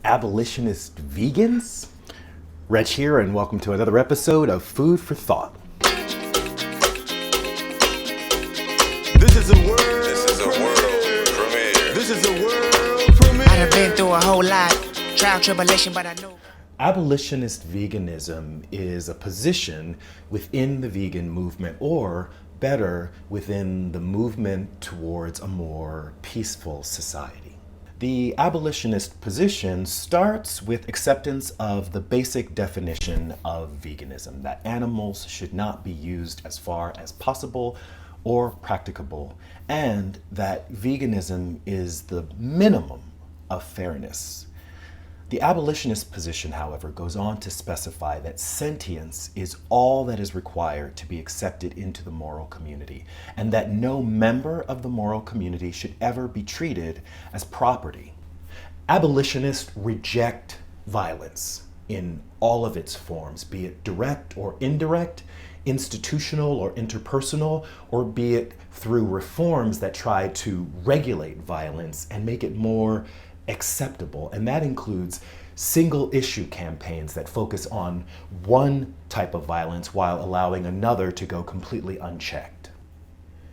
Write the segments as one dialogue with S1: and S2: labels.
S1: Abolitionist vegans? Reg here, and welcome to another episode of Food for Thought.
S2: This is a world premiere. This is a world premiere.
S3: I've been through a whole lot, trial, tribulation, but I know.
S1: Abolitionist veganism is a position within the vegan movement, or better, within the movement towards a more peaceful society. The abolitionist position starts with acceptance of the basic definition of veganism, that animals should not be used as far as possible or practicable, and that veganism is the minimum of fairness. The abolitionist position, however, goes on to specify that sentience is all that is required to be accepted into the moral community, and that no member of the moral community should ever be treated as property. Abolitionists reject violence in all of its forms, be it direct or indirect, institutional or interpersonal, or be it through reforms that try to regulate violence and make it more acceptable. And that includes single issue campaigns that focus on one type of violence while allowing another to go completely unchecked.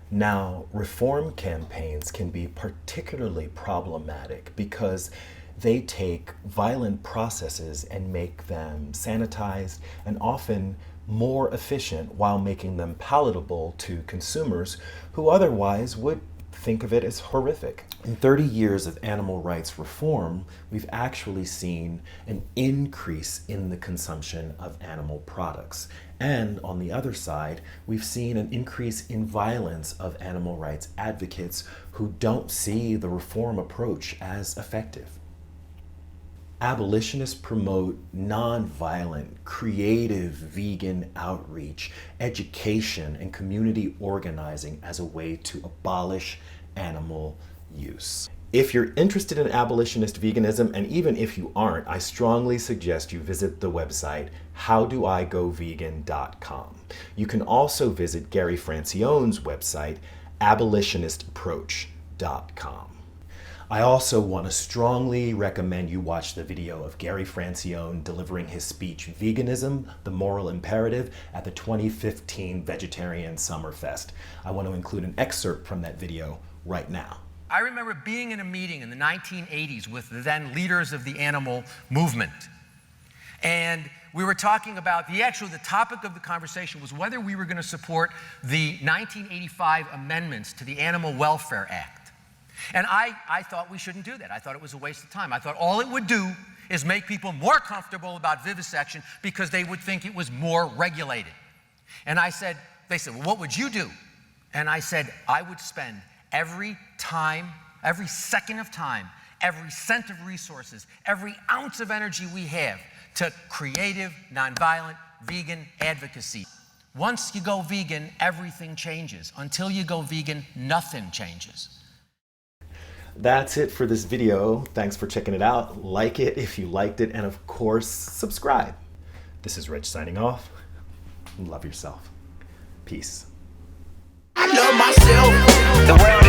S1: Now, reform campaigns can be particularly problematic because they take violent processes and make them sanitized and often more efficient while making them palatable to consumers who otherwise would think of it as horrific. In 30 years of animal rights reform, we've actually seen an increase in the consumption of animal products. And on the other side, we've seen an increase in violence of animal rights advocates who don't see the reform approach as effective. Abolitionists promote nonviolent, creative vegan outreach, education, and community organizing as a way to abolish animal use. If you're interested in abolitionist veganism, and even if you aren't, I strongly suggest you visit the website howdoigovegan.com. You can also visit Gary Francione's website, abolitionistapproach.com. I also want to strongly recommend you watch the video of Gary Francione delivering his speech, Veganism, the Moral Imperative, at the 2015 Vegetarian Summerfest. I want to include an excerpt from that video right now.
S4: I remember being in a meeting in the 1980s with the then leaders of the animal movement. And we were talking about, the topic of the conversation was whether we were going to support the 1985 amendments to the Animal Welfare Act. And I thought we shouldn't do that. I thought it was a waste of time. I thought all it would do is make people more comfortable about vivisection because they would think it was more regulated. And they said, well, what would you do? And I said, I would spend every second of time, every cent of resources, every ounce of energy we have to creative, nonviolent, vegan advocacy. Once you go vegan, everything changes. Until you go vegan, nothing changes.
S1: That's it for this video. Thanks for checking it out. Like it if you liked it, and of course, subscribe. This is Reg signing off. Love yourself. Peace.
S3: I love myself. The world